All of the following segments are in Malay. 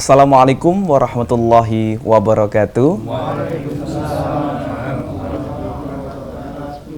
Assalamualaikum warahmatullahi wabarakatuh.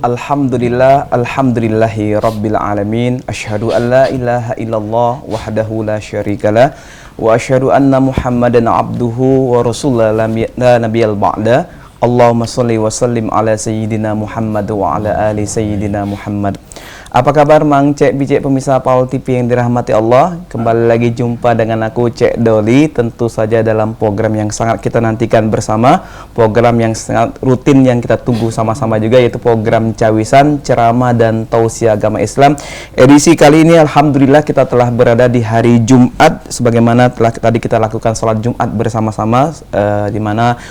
Alhamdulillah, alhamdulillahi rabbil alamin. Asyhadu an la ilaha illallah wahdahu la syarikalah wa asyhadu anna Muhammadan abduhu wa rasuluh la nabiyal ba'da. Allahumma shalli wa sallim ala sayyidina Muhammad wa ala ali sayyidina Muhammad. Apa kabar Mang Cek Bicek pemirsa Paul TV yang dirahmati Allah? Kembali lagi jumpa dengan aku Cek Doli, tentu saja dalam program yang sangat kita nantikan bersama, program yang sangat rutin yang kita tunggu sama-sama juga, yaitu program Cawisan, Ceramah dan Tausiah Agama Islam. Edisi kali ini alhamdulillah kita telah berada di hari Jumat, sebagaimana telah tadi kita lakukan sholat Jumat bersama-sama, di mana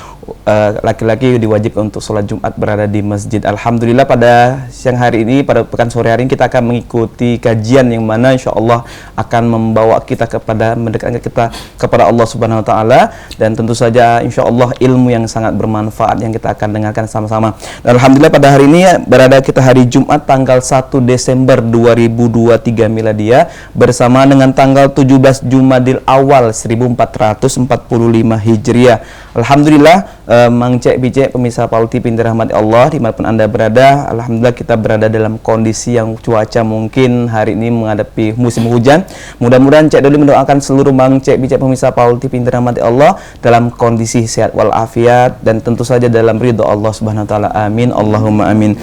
laki-laki diwajibkan untuk sholat Jumat berada di masjid. Alhamdulillah pada siang hari ini, pada pekan sore hari ini, kita akan mengikuti kajian yang mana insya Allah akan membawa kita kepada mendekatkan kita kepada Allah Subhanahu Wa Taala, dan tentu saja insya Allah ilmu yang sangat bermanfaat yang kita akan dengarkan sama-sama. Dan alhamdulillah pada hari ini berada kita hari Jumat tanggal 1 Desember 2023 miladia bersama dengan tanggal 17 Jumadil Awal 1445 Hijriah. Alhamdulillah, Mang Cek Bicek pemirsa Paul TV dirahmati Allah dimanapun Anda berada, alhamdulillah kita berada dalam kondisi yang cuaca mungkin hari ini menghadapi musim hujan. Mudah-mudahan Cek Doli mendoakan seluruh Mang Cek Bicek pemirsa Paul TV dirahmati Allah dalam kondisi sehat walafiat dan tentu saja dalam ridho Allah Subhanahu Wa Taala. Amin, Allahumma amin.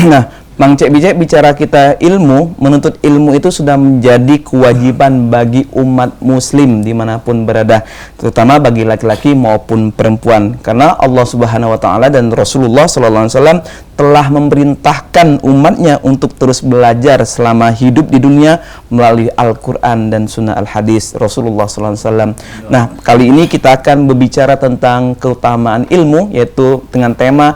Nah, Mang Cek Bicek, bicara kita ilmu, menuntut ilmu itu sudah menjadi kewajiban bagi umat muslim dimanapun berada, terutama bagi laki-laki maupun perempuan, karena Allah Subhanahu Wa Taala dan Rasulullah Sallallahu Alaihi Wasallam telah memerintahkan umatnya untuk terus belajar selama hidup di dunia melalui Al-Quran dan Sunnah Al-Hadis Rasulullah Sallallahu Alaihi Wasallam. Nah, kali ini kita akan berbicara tentang keutamaan ilmu, yaitu dengan tema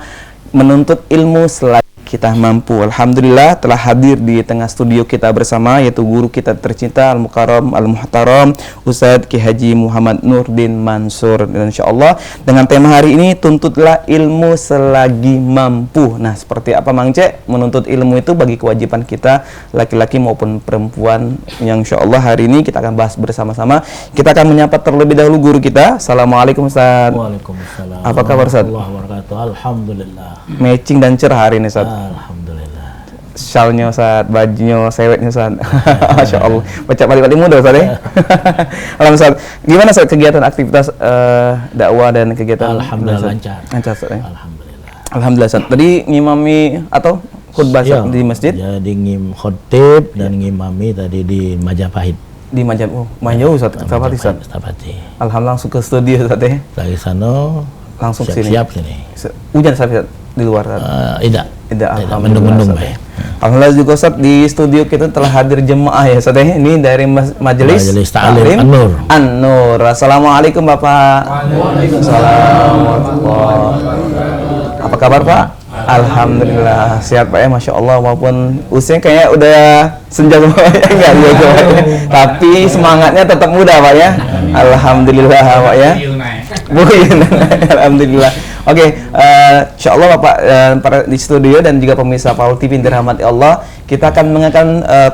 menuntut ilmu selagi kita mampu. Alhamdulillah telah hadir di tengah studio kita bersama, yaitu guru kita tercinta Al-Mukarram Al-Muhtaram Ustadz Ki Haji Muhammad Nurdin Mansur, dan insyaallah dengan tema hari ini, tuntutlah ilmu selagi mampu. Nah, seperti apa Mang Cek menuntut ilmu itu bagi kewajiban kita laki-laki maupun perempuan, yang insyaallah hari ini kita akan bahas bersama-sama. Kita akan menyapa terlebih dahulu guru kita. Assalamualaikum Ustaz. Waalaikumsalam. Apa kabar Ustaz? Alhamdulillah. Matching dan cerah hari ini Ustaz. Alhamdulillah. Syalnya Ustaz, bajunya, sewetnya Ustaz. Masya Allah. Baca balik-balik muda Ustaz ya. Alhamdulillah Ustaz. Gimana Ustaz kegiatan aktivitas dakwah dan kegiatan? Alhamdulillah lancar. Lancar Ustaz ya. Alhamdulillah. Alhamdulillah Ustaz. Tadi ngimami atau khutbah di masjid? Jadi ngim khotib dan ngimami tadi di Majapahit. Di Majapahit Ustaz. Tapati. Alhamdulillah langsung ke studio Ustaz ya. Dari sana langsung siap sini. Hujan Ustaz di luar Ustaz? Tidak, mendung-mendung ya. Alhamdulillah juga Ustaz, di studio kita telah hadir jemaah ya Ustaz. Ini dari Majelis Ta'lim An-Nur. Assalamualaikum Bapak. Waalaikumsalam. Apa kabar Pak? Alhamdulillah sehat Pak ya, Masya Allah, walaupun usia kayaknya udah senja enggak juga, tapi semangatnya tetap muda Pak ya. Alhamdulillah Pak ya. Alhamdulillah. Oke, insyaallah Bapak para di studio dan juga pemirsa Paul TV dirahmati Allah, kita akan mengangkat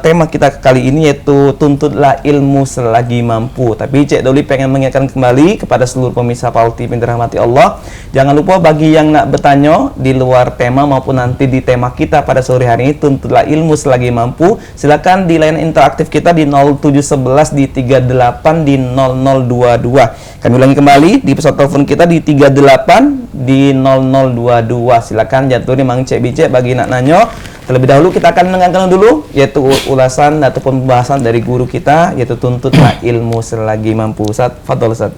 tema kita kali ini, yaitu tuntutlah ilmu selagi mampu. Tapi Cek Doli pengen mengingatkan kembali kepada seluruh pemirsa Paul TV dirahmati Allah, jangan lupa bagi yang nak bertanya di luar tema maupun nanti di tema kita pada sore hari ini, tuntutlah ilmu selagi mampu, silakan di layanan interaktif kita di 0711 di 38 di 0022. Kami ulangi kembali di pesawat telepon kita di 38 di 0022. Silakan jatuh di Mang Cek Bicek bagi nak nanya. Terlebih dahulu kita akan mendengarkan dulu, yaitu ulasan ataupun pembahasan dari guru kita, yaitu tuntutlah ilmu selagi mampu. Ustaz, fadhol Ustaz.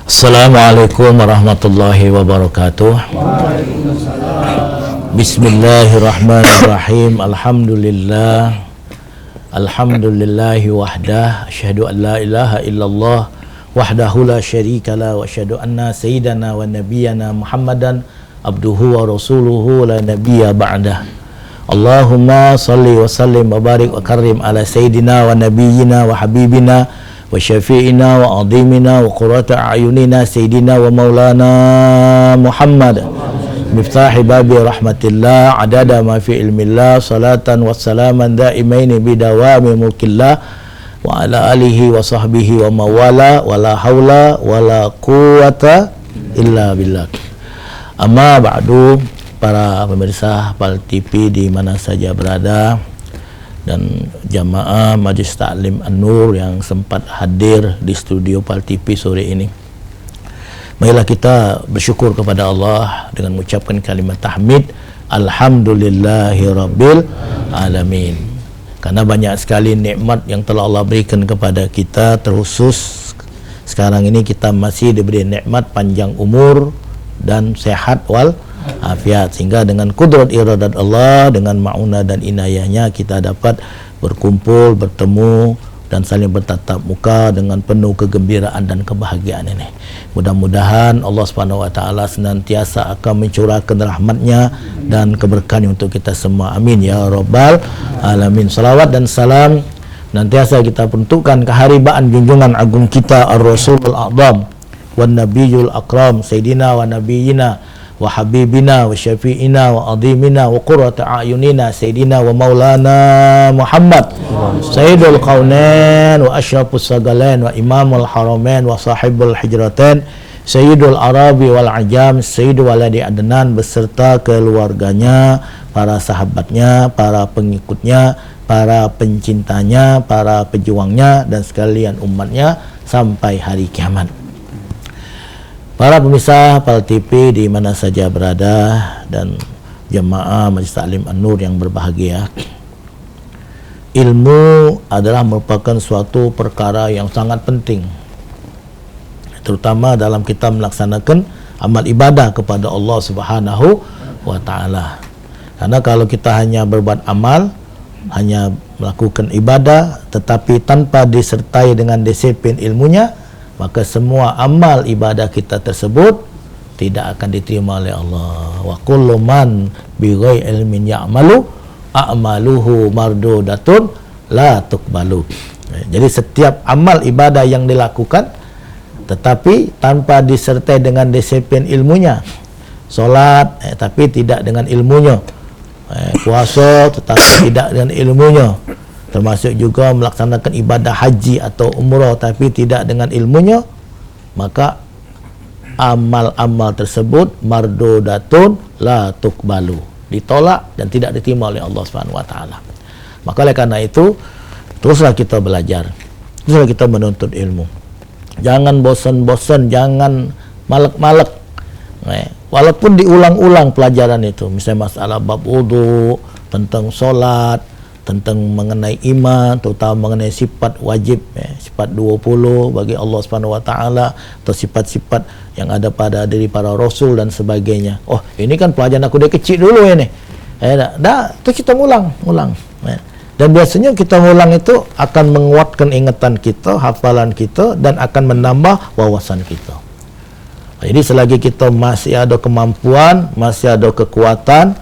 Assalamualaikum warahmatullahi wabarakatuh. Bismillahirrahmanirrahim. Alhamdulillah. Alhamdulillahi wahdah. Asyhadu an la ilaha illallah wahdahu la syarikalah wa asyhadu anna sayyidana wa nabiyyana Muhammadan abduhu wa rasuluhu la nabiyya ba'dah. Allahumma salli wa sallim wa barik wa karim ala sayyidina wa nabiyyina wa habibina wa syafi'ina wa azimina wa qurrata a'yunina sayyidina wa maulana Muhammad miftahi babi rahmatillah adada ma fi ilmillah salatan wassalaman daimaini bidawami mulkillah wa ala alihi wa sahbihi wa mawala wala haula wala quwata illa billah. Amma ba'du, para pemirsa PAL TV di mana saja berada, dan jamaah Majlis Taklim An-Nur yang sempat hadir di studio PAL TV sore ini. Marilah kita bersyukur kepada Allah dengan mengucapkan kalimat tahmid, alhamdulillahirabbil alamin. Karena banyak sekali nikmat yang telah Allah berikan kepada kita, terkhusus sekarang ini kita masih diberi nikmat panjang umur dan sehat wal afiat, sehingga dengan kudrat iradat Allah, dengan ma'unah dan inayahnya kita dapat berkumpul, bertemu dan saling bertatap muka dengan penuh kegembiraan dan kebahagiaan ini. Mudah-mudahan Allah Subhanahu wa taala senantiasa akan mencurahkan rahmatnya dan keberkahan untuk kita semua. Amin ya rabbal alamin. Salawat dan salam senantiasa kita peruntukkan keharibaan junjungan agung kita Ar-Rasulul A'zam wan Nabiyul Akram Sayyidina wa Nabiyina wa Habibina wa Syafi'ina wa Adhimina wa Qurrata A'yunina Sayyidina wa Maulana Muhammad Sayyidul Qawnain wa Ashrafus Sagalain wa Imamul Haramain wa Sahibul Hijratain Sayyidul Arabi wal Ajam Sayyidul Waladi Adnan beserta keluarganya, para sahabatnya, para pengikutnya, para pencintanya, para pejuangnya dan sekalian umatnya sampai hari kiamat. Para pemirsa PAL TV di mana saja berada dan jemaah Majlis Taklim An-Nur yang berbahagia, ilmu adalah merupakan suatu perkara yang sangat penting, terutama dalam kita melaksanakan amal ibadah kepada Allah Subhanahu wa taala. Karena kalau kita hanya berbuat amal, hanya melakukan ibadah tetapi tanpa disertai dengan disiplin ilmunya, maka semua amal ibadah kita tersebut tidak akan diterima oleh Allah. Wa kullu man bi ghairi ilmin ya'malu a'maluhu mardudatun la tuqbalu. Jadi setiap amal ibadah yang dilakukan tetapi tanpa disertai dengan disiplin ilmunya, solat tapi tidak dengan ilmunya, puasa tetapi tidak dengan ilmunya, termasuk juga melaksanakan ibadah haji atau umrah tapi tidak dengan ilmunya, maka amal-amal tersebut mardudatun la tuqbalu, ditolak dan tidak diterima oleh Allah Subhanahu wa taala. Maka oleh karena itu teruslah kita belajar, teruslah kita menuntut ilmu. Jangan bosan-bosan, jangan malek-malek. Walaupun diulang-ulang pelajaran itu, misalnya masalah bab wudu, tentang solat, tentang mengenai iman, terutama mengenai sifat wajib, sifat 20 bagi Allah Subhanahu wa taala, atau sifat-sifat yang ada pada diri para rasul dan sebagainya. Oh, ini kan pelajaran aku dari kecil dulu ini. Terus kita ulang. Dan biasanya kita ulang itu akan menguatkan ingatan kita, hafalan kita, dan akan menambah wawasan kita. Jadi selagi kita masih ada kemampuan, masih ada kekuatan,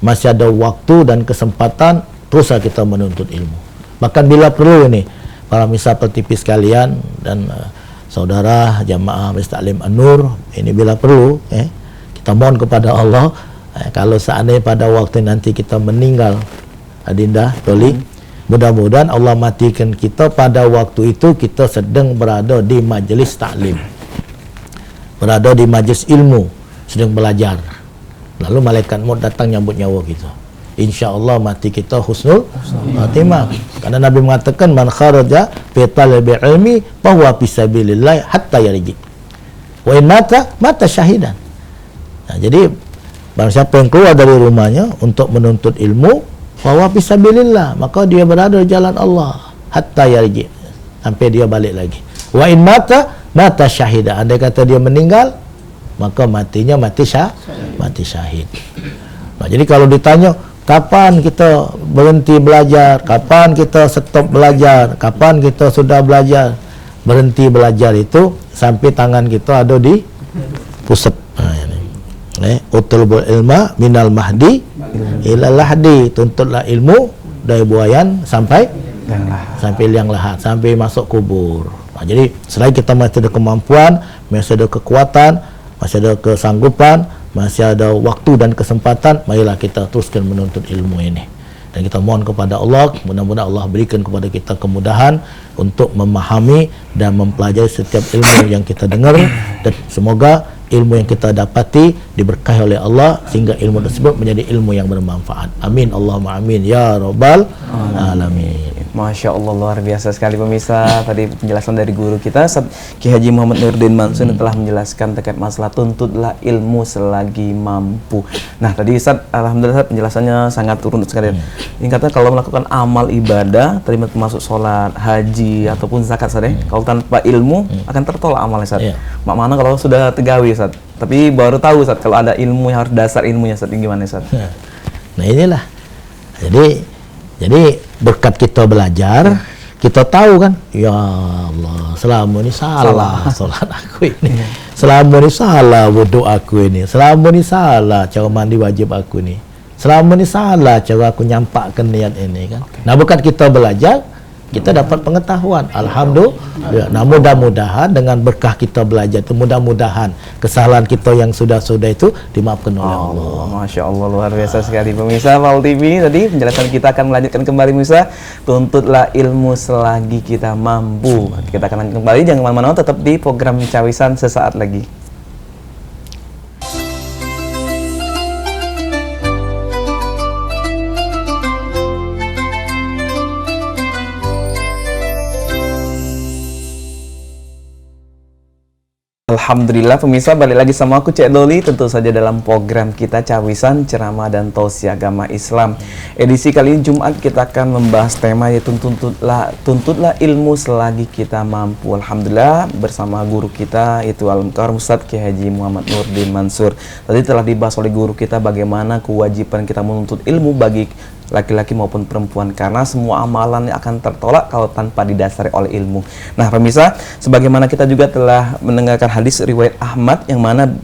masih ada waktu dan kesempatan, teruslah kita menuntut ilmu. Bahkan bila perlu ini, para pemirsa PAL TV sekalian dan saudara jamaah Majlis Taklim An-Nur, ini bila perlu kita mohon kepada Allah, kalau seandainya pada waktu nanti kita meninggal, Adinda Toli, mudah-mudahan Allah matikan kita pada waktu itu kita sedang berada di majlis taklim, berada di majlis ilmu, sedang belajar. Lalu malaikat maut datang nyambut nyawa kita. InsyaAllah mati kita husnul khatimah. Karena Nabi mengatakan man kharaja fi talabil ilmi bahwa fisabilillah hatta yarji. Wa in mata syahidan. Nah, jadi barang siapa yang keluar dari rumahnya untuk menuntut ilmu, bahwa fisabilillah, maka dia berada di jalan Allah hatta yarji, sampai dia balik lagi. Wa in mata syahida, andai kata dia meninggal, maka matinya mati syahid. Nah, jadi kalau ditanya kapan kita berhenti belajar, kapan kita stop belajar, kapan kita sudah belajar, berhenti belajar itu sampai tangan kita ada di pusat. Utlubul ilma minal mahdi ilal lahdi, tuntutlah ilmu dari buayan sampai liang lahat, sampai masuk kubur. Nah, jadi selain kita masih ada kemampuan, masih ada kekuatan, masih ada kesanggupan, masih ada waktu dan kesempatan, marilah kita teruskan menuntut ilmu ini. Dan kita mohon kepada Allah, mudah-mudahan Allah berikan kepada kita kemudahan untuk memahami dan mempelajari setiap ilmu yang kita dengar, dan semoga ilmu yang kita dapati diberkahi oleh Allah sehingga ilmu tersebut menjadi ilmu yang bermanfaat. Amin Allahumma amin ya rabbal alamin. Masya Allah, luar biasa sekali pemirsa. Tadi penjelasan dari guru kita Ustaz Ki Haji Muhammad Nurdin Mansur telah menjelaskan terkait masalah tuntutlah ilmu selagi mampu. Nah tadi Ustaz, alhamdulillah Ustaz, penjelasannya sangat turun sekali. Ini kata kalau melakukan amal ibadah, termasuk sholat, haji ataupun zakat Ustaz, kalau tanpa ilmu akan tertolak amalnya Ustaz. Mak mana kalau sudah tegawi Ustaz, tapi baru tahu Ustaz kalau ada ilmu yang harus dasar ilmunya Ustaz, gimana Ustaz? Nah inilah. Jadi berkat kita belajar, kita tahu kan, ya Allah, selama ini salah solat aku ini, selama ini salah wudhu aku ini, selama ini salah cara mandi wajib aku ini, selama ini salah cara aku nyampakkan niat ini kan. Nah berkat kita belajar, kita dapat pengetahuan. Alhamdulillah. Nah mudah-mudahan dengan berkah kita belajar itu, mudah-mudahan kesalahan kita yang sudah-sudah itu dimaafkan oleh Allah. Masya Allah, luar biasa sekali pemirsa Paul TV. Tadi penjelasan kita akan melanjutkan kembali pemirsa. Tuntutlah ilmu selagi kita mampu. Kita akan lanjutkan kembali, jangan kemana-mana, tetap di program Cawisan sesaat lagi. Alhamdulillah pemirsa, balik lagi sama aku Cek Doli, tentu saja dalam program kita Cawisan Ceramah dan Tausiah Agama Islam. Edisi kali ini Jumat kita akan membahas tema yaitu tuntutlah ilmu selagi kita mampu. Alhamdulillah bersama guru kita yaitu Al-Mukarram Ustaz Ki Haji Muhammad Nurdin Mansur. Tadi telah dibahas oleh guru kita bagaimana kewajiban kita menuntut ilmu bagi laki-laki maupun perempuan, karena semua amalan akan tertolak kalau tanpa didasari oleh ilmu. Nah pemirsa, sebagaimana kita juga telah mendengarkan hadis riwayat Ahmad yang mana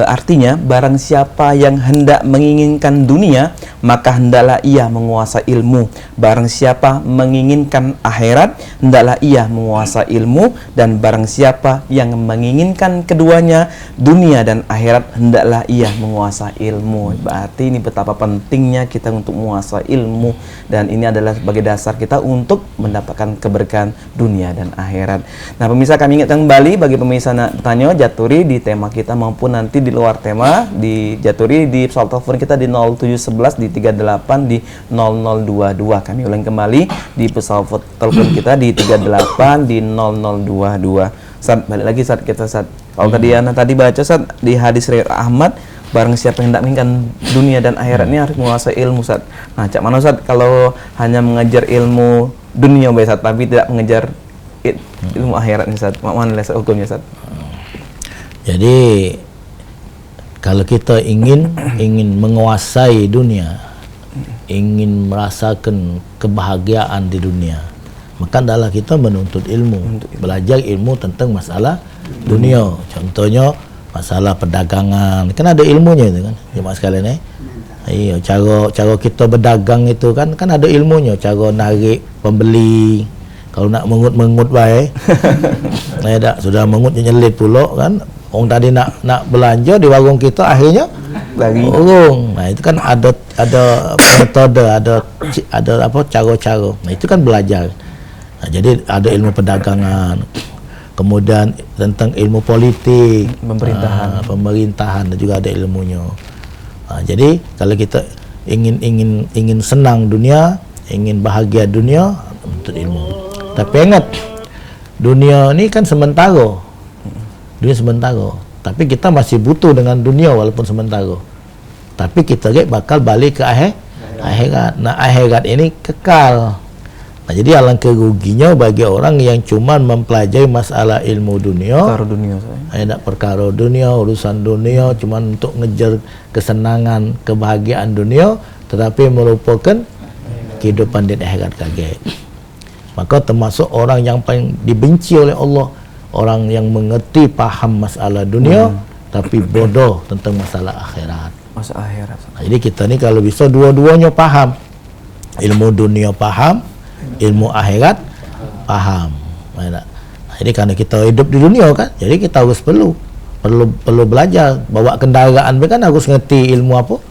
artinya barang siapa yang hendak menginginkan dunia maka hendaklah ia menguasai ilmu, barang siapa menginginkan akhirat hendaklah ia menguasai ilmu, dan barang siapa yang menginginkan keduanya dunia dan akhirat hendaklah ia menguasai ilmu. Berarti ini betapa pentingnya kita untuk menguasai ilmu, dan ini adalah sebagai dasar kita untuk mendapatkan keberkahan dunia dan akhirat. Nah pemirsa, kami ingatkan kembali bagi pemirsa bertanya jaturi di tema kita maupun nanti di luar tema, di jaturi di pesawat telepon kita di 0711 di 38 di 0022. Kami ulang kembali di pesawat telepon kita di 38 di 0022. Saat balik lagi saat kita saat kalau tadi baca saat di hadis riwayat Ahmad, barang siapa yang hendak menginginkan dunia dan akhirat ini harus menguasai ilmu Ustaz. Nah, cak mana Ustaz kalau hanya mengejar ilmu dunia Ustaz tapi tidak mengejar ilmu akhirat ini Ustaz? Mana hukumnya Ustaz? Jadi kalau kita ingin menguasai dunia, ingin merasakan kebahagiaan di dunia, maka adalah kita menuntut ilmu, belajar ilmu tentang masalah dunia. Contohnya masalah perdagangan, kan ada ilmunya itu kan, jemaah sekalian iya, cara kita berdagang itu kan ada ilmunya, cara narik pembeli. Kalau nak mengut baik, sudah mengutnya nyelit pula kan. Orang tadi nak belanja di warung kita, akhirnya lagi warung. Nah itu kan ada metode, ada apa cara-cara. Nah itu kan belajar. Nah, jadi ada ilmu perdagangan, kemudian tentang ilmu politik, pemerintahan dan juga ada ilmunya. Nah, jadi kalau kita ingin senang dunia, ingin bahagia dunia, untuk ilmu. Tapi ingat, dunia ini kan sementara. Dunia sementara, tapi kita masih butuh dengan dunia walaupun sementara. Tapi kita bakal balik ke akhirat. Nah akhirat ini kekal. Nah jadi alangkah ruginya bagi orang yang cuma mempelajari masalah ilmu dunia, perkara dunia, urusan dunia, cuma untuk ngejar kesenangan, kebahagiaan dunia, tetapi melupakan kehidupan di akhirat kaget. Maka termasuk orang yang paling dibenci oleh Allah, orang yang mengerti paham masalah dunia tapi bodoh tentang masalah akhirat. Nah, jadi kita ni kalau bisa dua-duanya paham, ilmu dunia paham, ilmu akhirat paham. Nah, jadi karena kita hidup di dunia kan, jadi kita harus perlu belajar. Bawa kendaraan kan harus ngerti ilmu apa?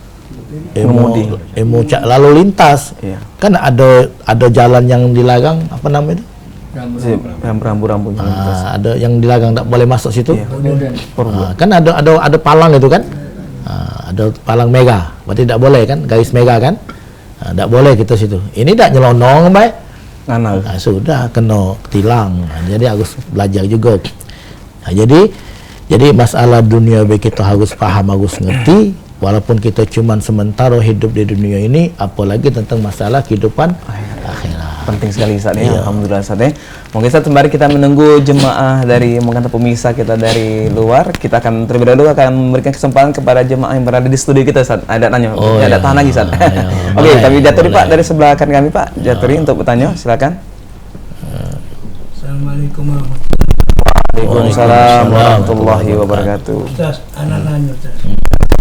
lalu lintas. Iya. Kan ada jalan yang dilarang, apa namanya itu? Rambu-rambu. Ada yang dilarang, tak boleh masuk situ. Iya. Kan ada palang itu kan. Ada palang merah, berarti tak boleh kan, garis merah kan. Tak boleh kita situ. Ini tak nyelonong baik. Sudah kena tilang. Jadi harus belajar juga. Jadi masalah dunia kita harus paham, harus ngerti. Walaupun kita cuma sementara hidup di dunia ini, apalagi tentang masalah kehidupan akhirat. Penting sekali Ustaz ya. Iya. Alhamdulillah Ustaz ya. Mungkin Ustaz sembari kita menunggu jemaah dari mungkin pemirsa kita dari luar, kita akan terlebih dahulu akan memberikan kesempatan kepada jemaah yang berada di studio kita Ustaz. Ada nanya, ada tahan lagi Ustaz. Oke, kami Jaturi Pak dari sebelah kanan kami Pak. Jaturi untuk bertanya, silakan. Assalamualaikum warahmatullahi Waalaikumsalam warahmatullahi wabarakatuh. Ustaz, anak nanya Ustaz.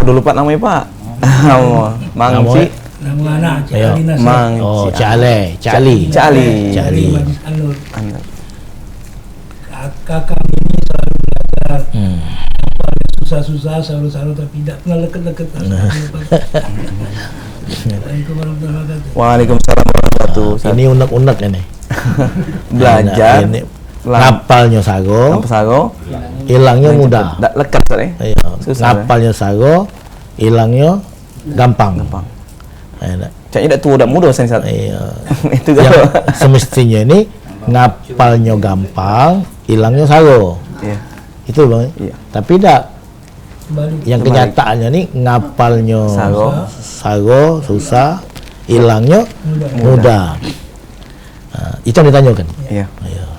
Dulu Pak namanya Pak. Mangci. Nama anak Cik Ayo. Ali Nasir. Mangci. Cali. Dari Majlis Anur. Kakak ini selalu belajar. Paling susah-susah, selalu tapi tidak pernah leket-leket. Assalamualaikum warahmatullahi wabarakatuh. Waalaikumsalam warahmatullahi wabarakatuh. Ini unek-unek ini. Belajar. Ini ngapalnya sago, hilangnya mudah. Tak lekat Ustaz ya. Iya. Susah, Ngapalnya sago, hilangnya gampang. Caknya tak tua tak muda Ustaz. Iya. Itu Yang kalau. semestinya ini ngapalnya gampang, hilangnya sago. Iya. Itu Bang. Iya. Tapi tidak. Kembali. Yang kenyataannya nih ngapalnya sago susah, hilangnya mudah. Nah, itu yang ditanyakan. Iya. Iya.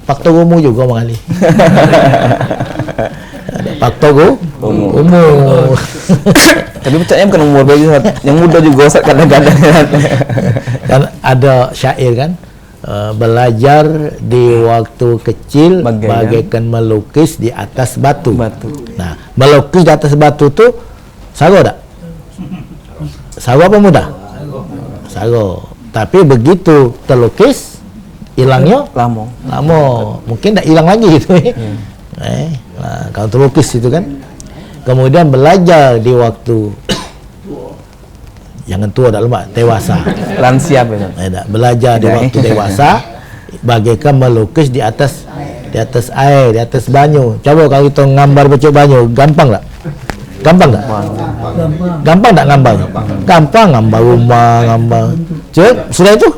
Faktor umur juga Bang Ali. Faktor umur. Tapi percaya bukan umur bagi Ustaz. Yang muda juga Ustaz kadang-kadang. Kan ada syair kan, belajar di waktu kecil bagaikan melukis di atas batu. Nah, melukis di atas batu tu sago tak? Sago apa mudah? Sago. Tapi begitu terlukis, hilangnya Lama. Mungkin tak hilang lagi gitu. Nah, kalau terlukis itu kan. Kemudian belajar di waktu jangan tua tak lemak, dewasa. Lansia betul. Belajar di waktu dewasa bagaikan melukis di atas air, di atas banyu. Coba kalau kita gambar becok banyu, gampang tak? Gampang tak? Gampang tak gambar? Gampang gambar rumah, gambar. Sudah itu?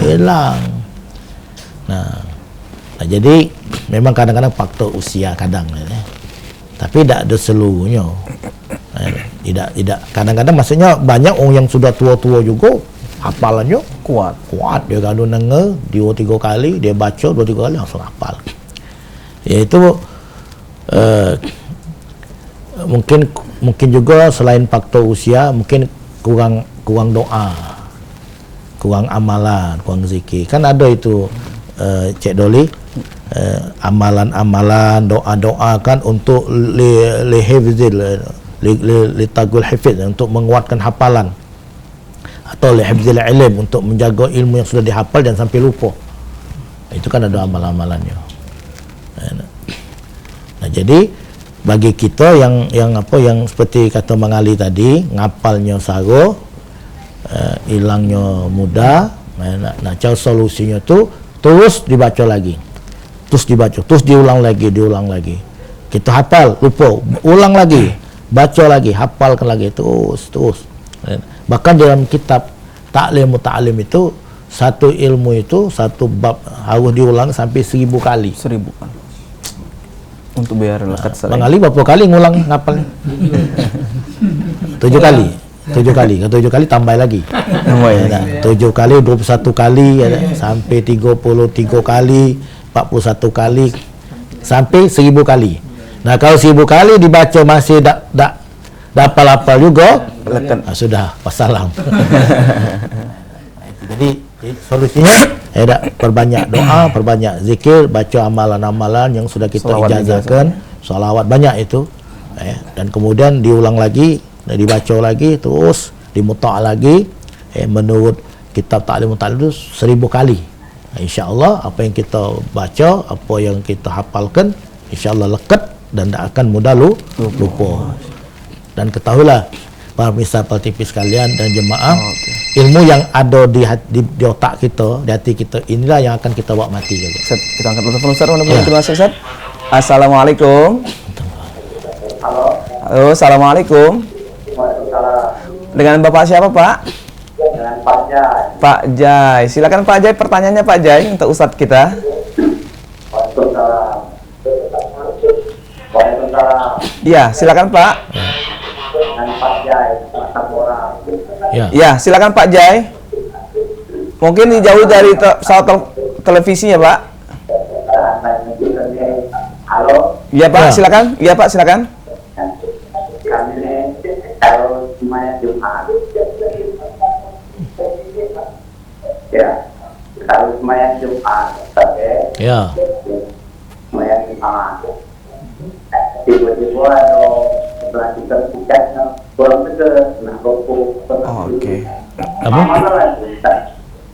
Hilang. Nah, jadi memang kadang-kadang faktor usia kadang tapi tidak ada seluruhnya. Tidak kadang-kadang maksudnya banyak orang yang sudah tua-tua juga hafalannya kuat dia kalau denger 2-3 kali dia baca 2-3 kali langsung hafal. Yaitu mungkin juga selain faktor usia mungkin kurang doa, kurang amalan, kurang zikir. Kan ada itu Cik Doli, amalan-amalan, doa-doa kan untuk litagul hifz, untuk menguatkan hafalan, atau lihifzil ilm, untuk menjaga ilmu yang sudah dihafal dan sampai lupa. Itu kan ada amalan-amalannya. Nah, jadi bagi kita yang seperti kata Bang Ali tadi, ngapalnya sago, hilangnya mudah. Nah, cara solusinya tu terus dibaca lagi, terus diulang lagi. Kita hafal, lupa, ulang lagi, baca lagi, hafalkan lagi, terus. Bahkan dalam kitab Ta'lim Muta'alim itu, satu ilmu itu, satu bab harus diulang sampai 1000 kali. 1000 kan. Untuk biar lekat Bang Ali berapa kali ngulang ngapal? 7 kali. 7 kali tambah lagi. 7 kali 21 kali sampai 33 kali, 41 kali sampai 1000 kali. Nah, kalau 1000 kali dibaca masih tak hafal juga, sudah wassalam. Jadi solusinya perbanyak doa, perbanyak zikir, baca amalan-amalan yang sudah kita ijazahkan, salawat banyak itu, dan kemudian diulang lagi, dibaca lagi, terus dimuta' lagi, menurut kitab Ta'lim Muta'alim itu 1000 kali. InsyaAllah apa yang kita baca, apa yang kita hafalkan, InsyaAllah lekat dan tak akan mudah lupa. Dan ketahuilah, para pemirsa Pal TV sekalian dan jemaah, Oke. ilmu yang ada di otak kita, di hati kita, inilah yang akan kita bawa mati juga. Ustaz, kita angkat telepon Ustaz, mudah-mudahan Ya. kita masuk Ustaz. Assalamualaikum. Halo, assalamualaikum. Dengan Bapak siapa, Pak? Dengan Pak Jai. Pak Jai. Silakan Pak Jai, pertanyaannya Pak Jai untuk Ustadz kita. Waalaikumsalam. Waalaikumsalam. Iya, silakan Pak. Dengan Pak Jai, orang. Ya. Iya, silakan Pak Jai. Mungkin dijauhi dari televisinya, Pak. Halo, Iya, Pak, Ya. silakan. Iya, Pak, silakan. kami ini kalau semuanya Jumat. Ya, kalau semuanya Jumat, tapi Ya. semuanya Jumat. Tiba-tiba ada setelah kita tiketnya kurang dekat, nah rokok. Oke. Apa?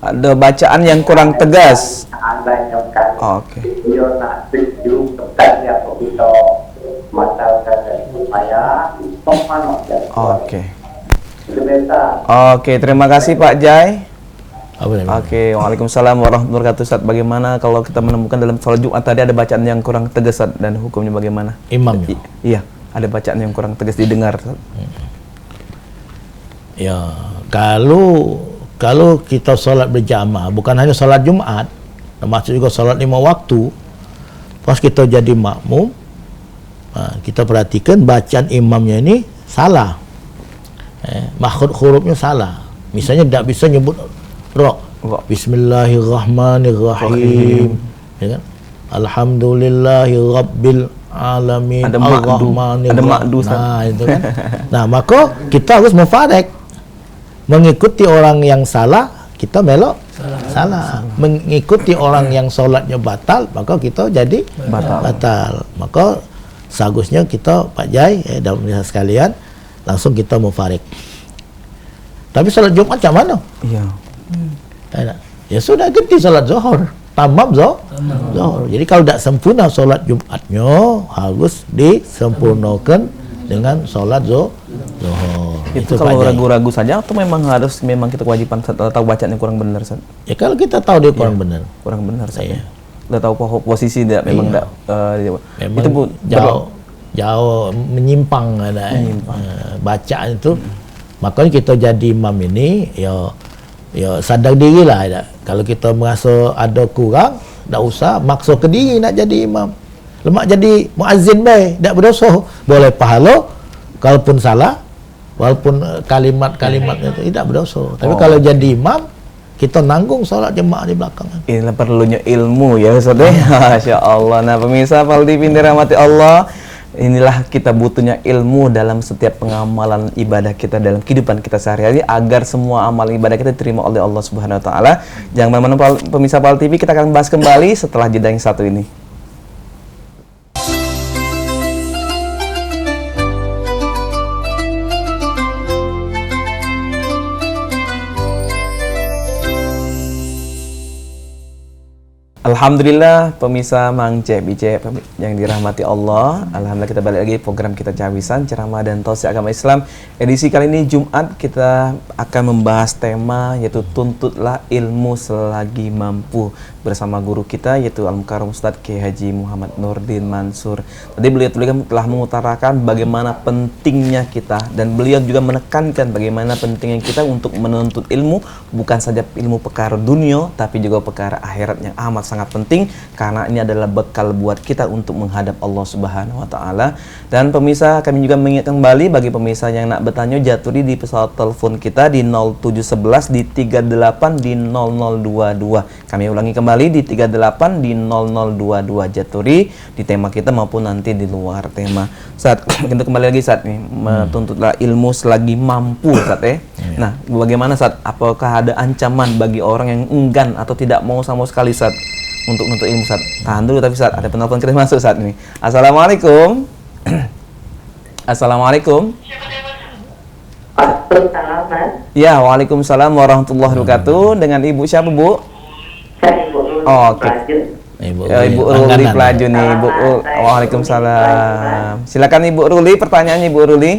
Ada bacaan yang kurang tegas. Anda yang kan. Oke. Dia nak setuju tanya kita masalahkan supaya sopan aja. Oke. Sebentar. Oke, terima kasih Pak Jai. Apa namanya? Oke, waalaikumsalam warahmatullahi wabarakatuh. Ustadz, bagaimana kalau kita menemukan dalam sholat Jumat tadi ada bacaan yang kurang tegas Ustadz, dan hukumnya bagaimana? Imamnya. Iya, ada bacaan yang kurang tegas didengar Ustadz. Ya, kalau kita sholat berjamaah, bukan hanya sholat Jumat, termasuk juga sholat 5 waktu, pas kita jadi makmum, kita perhatikan bacaan imamnya ini salah, makhraj hurufnya salah. Misalnya tidak bisa nyebut ra, Bismillahirrahmanirrahim, ya kan? Alhamdulillahi Rabbil Alamin, Ada makdu. Ar-Rahmanir Ada Rahim. makdu, Ustaz. Nah, itu kan. Nah, maka kita harus mufarek. Mengikuti orang yang salah, kita melok salah. Mengikuti orang yang solatnya batal, maka kita jadi batal. Maka seharusnya kita, Pak Jai, dan pemirsa sekalian, langsung kita mufarek. Tapi salat Jumat macam mana? Iya. Ya sudah, ganti salat zuhur, tamam zuhur. Jadi kalau tidak sempurna solat Jumatnya, harus disempurnakan dengan solat zuhur. Itu Pak kalau Jai. ragu-ragu saja atau memang kita kewajiban tahu bacaan yang kurang benar Ustaz? Ya kalau kita tahu dia kurang benar. Kurang benar saja. Iya. Udah tahu posisi tidak memang Iya. tidak Memang itu Bu, jauh menyimpang ada bacaan itu. Makanya kita jadi imam ini ya sadar dirilah ya. Kalau kita merasa ada kurang, tak usah maksa ke diri nak jadi imam. Lemak jadi muazzin baik, tak berdosa. Boleh pahala kalaupun salah, walaupun kalimat-kalimatnya itu tidak berdosa. Tapi kalau jadi imam, kita nanggung solat jemaah di belakang. inilah perlunya ilmu ya Ustaz. Masya Allah. Nah pemirsa Pal TV yang dirahmati Allah, inilah kita butuhnya ilmu dalam setiap pengamalan ibadah kita dalam kehidupan kita sehari-hari agar semua amal ibadah kita diterima oleh Allah Subhanahu wa taala. Jangan kemana-mana pemirsa Pal TV, kita akan bahas kembali setelah jeda yang satu ini. Alhamdulillah pemirsa Mang Cek Bice yang dirahmati Allah. Alhamdulillah kita balik lagi program kita Cawisan Ceramah dan Tausiah Agama Islam. Edisi kali ini Jumat kita akan membahas tema yaitu tuntutlah ilmu selagi mampu bersama guru kita yaitu Al-Mukarram Ustaz Kiai Haji Muhammad Nurdin Mansur. Tadi beliau telah mengutarakan bagaimana pentingnya kita dan beliau juga menekankan bagaimana pentingnya kita untuk menuntut ilmu, bukan saja ilmu perkara dunia tapi juga perkara akhirat yang amat sangat penting karena ini adalah bekal buat kita untuk menghadap Allah Subhanahu wa taala. Dan pemirsa, kami juga mengingatkan kembali bagi pemirsa yang nak bertanya jaturi di pesawat telepon kita di 0711 di 38 di 0022. Kami ulangi kembali di 38 di 0022 jaturi di tema kita maupun nanti di luar tema. Saat kita kembali lagi saat nih menuntutlah ilmu selagi mampu saat Nah, bagaimana saat apakah ada ancaman bagi orang yang enggan atau tidak mau sama sekali saat untuk ilmu saat? Tahan dulu tapi saat ada penelpon kita masuk saat ini. Assalamualaikum. Assalamualaikum. Ya, waalaikumsalam warahmatullahi wabarakatuh. Dengan Ibu siapa, Bu? Oke. Ya, Ibu Ruli Pelaju nih, Ibu. Waalaikumsalam. Silakan Ibu Ruli, pertanyaannya Ibu Ruli.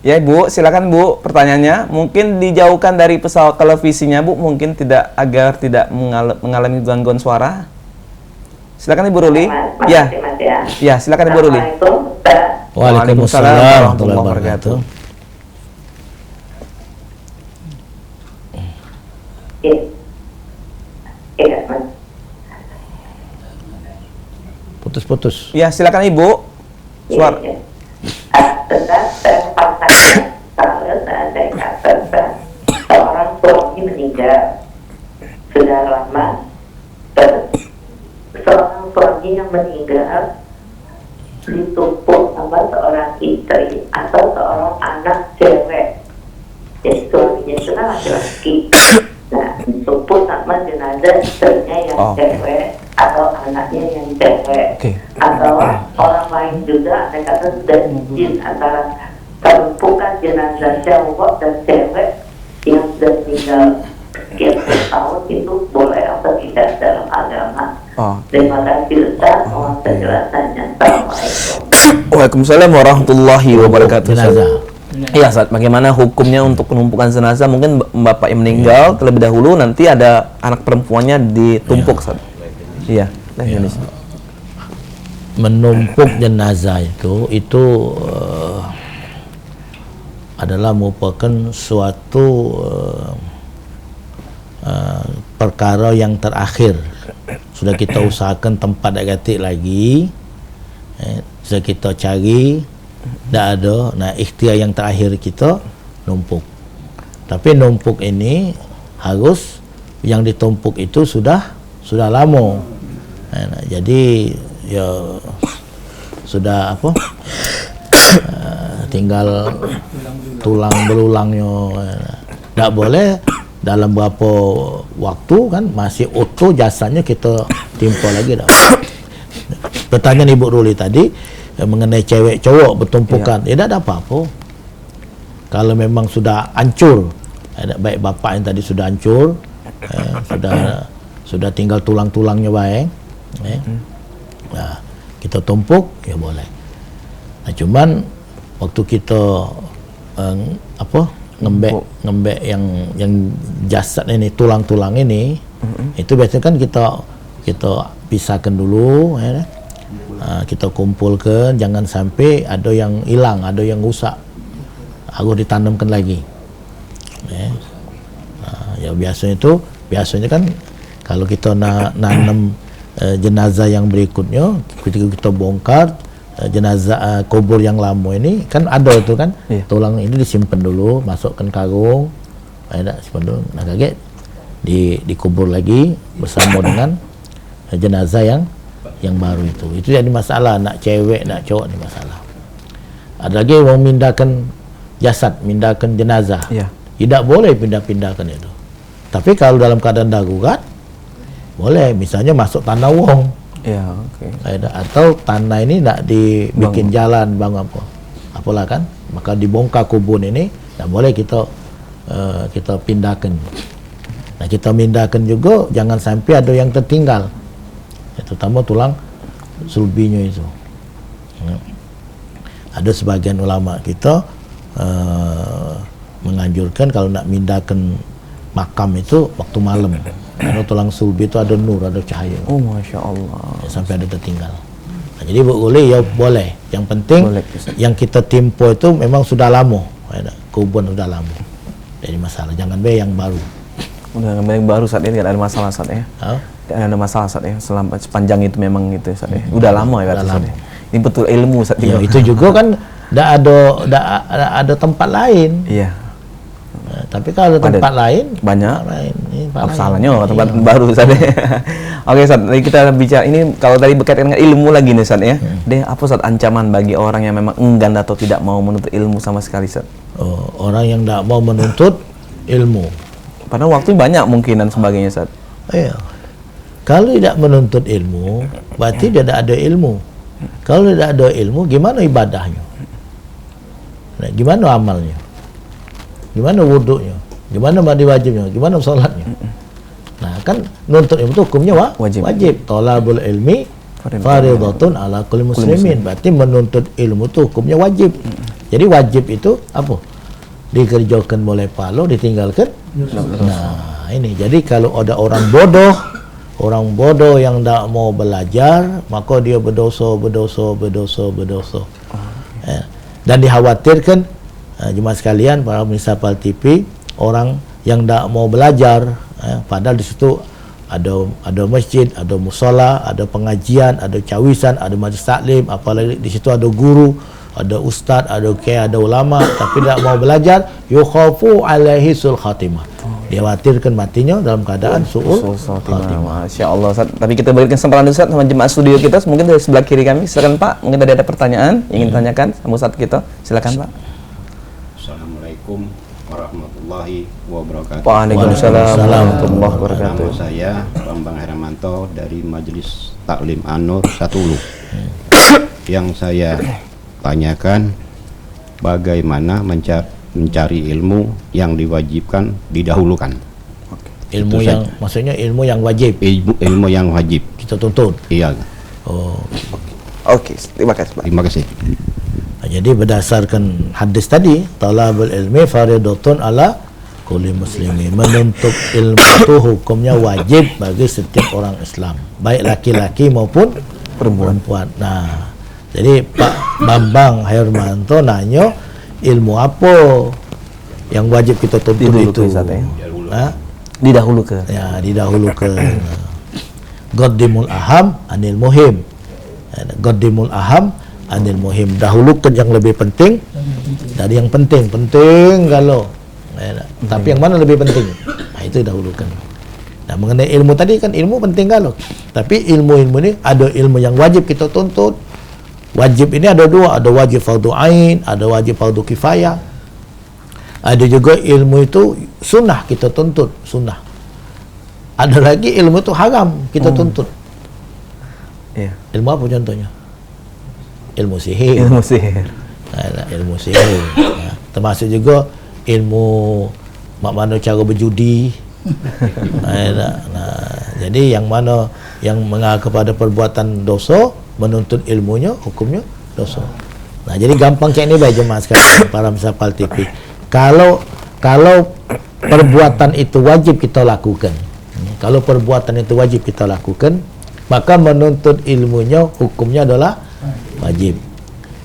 Ya Bu, silakan Bu pertanyaannya. Mungkin dijauhkan dari pesawat televisinya Bu, mungkin tidak agar tidak mengalami gangguan suara. Silakan Ibu Ruli. Ya. Ya, silakan Ibu Ruli. Waalaikumsalam warahmatullahi wabarakatuh. Putus-putus. Ya, silakan Ibu. Suara. Kalau seandainya kata seorang suami meninggal sudah lama, seorang suami yang meninggal ditumpuk sama seorang istri atau seorang anak cewek, jadi suaminya itu kan laki-laki, nah ditumpuk sama jenazah istrinya yang cewek atau anaknya yang cewek, atau orang lain juga ada kata sudah izin antara penumpukan jenazah cowok dan cewek yang sudah meninggal sekian tahun itu boleh atau tidak dalam agama. Terima kasih Ustaz, mohon penjelasannya. Assalamualaikum. Waalaikumsalam warahmatullahi wabarakatuh. Iya Ustaz, bagaimana hukumnya untuk penumpukan jenazah? Mungkin bapak yang meninggal terlebih dahulu, nanti ada anak perempuannya ditumpuk Ustaz. Iya. Menumpuk jenazah itu adalah merupakan suatu perkara yang terakhir. Sudah kita usahakan tempat negatif lagi, sudah kita cari, tidak ada. Nah, ikhtiar yang terakhir kita numpuk. Tapi numpuk ini harus yang ditumpuk itu sudah lama. Nah, jadi ya sudah apa? Tinggal tulang belulangnya. Tak boleh dalam berapa waktu kan masih utuh jasadnya kita timpa lagi dah. Pertanyaan Ibu Ruli tadi mengenai cewek cowok bertumpukan, tidak ada apa-apa. Kalau memang sudah hancur, baik bapak yang tadi sudah hancur, sudah tinggal tulang-tulangnya baik, nah, kita tumpuk ya boleh. Nah, cuman waktu kita ngembek yang jasad ini, tulang-tulang ini, itu biasanya kan kita pisahkan dulu, ya. Kita kumpulkan, jangan sampai ada yang hilang, ada yang rusak, harus ditanamkan lagi. Ya biasanya kan kalau kita nanam jenazah yang berikutnya, ketika kita bongkar jenazah kubur yang lama ini kan ada itu kan, tulang ini disimpan dulu, masukkan karung, simpan dulu, nah kaget dikubur lagi bersama dengan jenazah yang baru itu jadi masalah. Nak cewek nak cowok ni masalah. Ada lagi mau mindahkan jasad, mindahkan jenazah, tidak boleh pindah-pindahkan itu. Tapi kalau dalam keadaan darurat boleh, misalnya masuk tanah wong, atau tanah ini nak dibikin jalan, bangun apalah kan, maka dibongkar kubur ini, tak boleh kita pindahkan. Nah, kita pindahkan juga jangan sampai ada yang tertinggal, terutama tulang sulbinya itu. Ada sebagian ulama kita menganjurkan kalau nak pindahkan makam itu waktu malam, karena tulang sulbi itu ada nur, ada cahaya. Oh, Masya Allah. Sampai ada tertinggal. Nah, jadi boleh ya boleh. Yang penting boleh, yang kita timpa itu memang sudah lama, kubur sudah lama. Jadi masalah, jangan yang baru. Udah yang baru saat ini tidak ada masalah saat ya. Tidak ada masalah saat ya. Selama sepanjang itu memang gitu saat ya. Udah lama ya saat ya. Ini betul ilmu saat ya, itu juga kan tidak ada tempat lain. Iya. Nah, tapi kalau tempat lain banyak salahnya tempat baru saat ya. Oke Ustaz, kita bicara ini kalau tadi berkaitan dengan ilmu lagi nih Ustaz ya. Apa Ustaz ancaman bagi orang yang memang enggan atau tidak mau menuntut ilmu sama sekali Ustaz? Orang yang tidak mau menuntut ilmu. Padahal waktu banyak mungkin dan sebagainya Ustaz. Iya. Kalau tidak menuntut ilmu, berarti dia tidak ada ilmu. Kalau tidak ada ilmu, gimana ibadahnya? Nah, gimana amalnya? Gimana wuduknya? Gimana mandi wajibnya? Gimana sholatnya? Nah, kan nuntut ilmu itu hukumnya wajib. Thalabul ilmi fardhatun ala kulli muslimin. Berarti menuntut ilmu itu hukumnya wajib. Jadi wajib itu apa? Dikerjakan boleh pahala, ditinggalkan. Nah, ini. Jadi kalau ada orang bodoh yang tak mau belajar, maka dia berdosa. Dan dikhawatirkan jemaah sekalian, para pemirsa PAL TV, orang yang tak mau belajar, padahal di situ ada masjid, ada musola, ada pengajian, ada cawisan, ada majlis taklim, apalagi di situ ada guru, ada ustaz, ada kiai, ada ulama, tapi tak mau belajar, yukhafu alaihi sul khatimah. Dikhawatirkan matinya dalam keadaan su'ul khatimah. Masya Allah, Ustaz. Tapi kita berikan kesempatan Ustaz sama jemaah studio kita. Mungkin dari sebelah kiri kami. Silakan Pak. Mungkin tadi ada pertanyaan ingin tanyakan sama Ustaz kita. Silakan Pak. Assalamualaikum warahmatullahi wabarakatuh. Waalaikumsalam warahmatullahi wabarakatuh. Nama saya Bambang Heramanto dari Majelis Taklim An-Nur Satulu. Yang saya tanyakan, bagaimana mencari ilmu yang diwajibkan didahulukan? Ilmu Itu yang saja. maksudnya ilmu yang wajib Ilmu yang wajib. kita tuntut. Iya. Oh. Oke, terima kasih Pak. Terima kasih. Jadi berdasarkan hadis tadi, talabul ilmi fardhatun ala kulli muslimin. Menuntut ilmu itu hukumnya wajib bagi setiap orang Islam, baik laki-laki maupun perempuan. Nah, jadi Pak Bambang Hermanto nanya ilmu apa yang wajib kita tuntut itu? Didahulukan. Ya, didahulukan. Qaddimul aham anil muhim. Qaddimul aham anil muhim. Dahulukan yang lebih penting dari yang penting. Penting kalau. Tapi yang mana lebih penting? Nah, itu dahulukan. Nah, mengenai ilmu tadi kan ilmu penting kalau. Tapi ilmu-ilmu ini ada ilmu yang wajib kita tuntut. Wajib ini ada dua, ada wajib fardu ain, ada wajib fardu kifayah. Ada juga ilmu itu sunnah kita tuntut, sunnah. Ada lagi ilmu itu haram kita tuntut. Iya. Ilmu apa contohnya? Ilmu sihir. Ilmu sihir. Nah, ilmu sihir. Nah, termasuk juga ilmu mana cara berjudi. Jadi yang mana yang mengarah kepada perbuatan dosa, menuntut ilmunya, hukumnya dosa. Nah, jadi gampang cek ni baik jemaah sekalian, para pemirsa PAL TV. Kalau perbuatan itu wajib kita lakukan. Kalau perbuatan itu wajib kita lakukan, maka menuntut ilmunya hukumnya adalah wajib.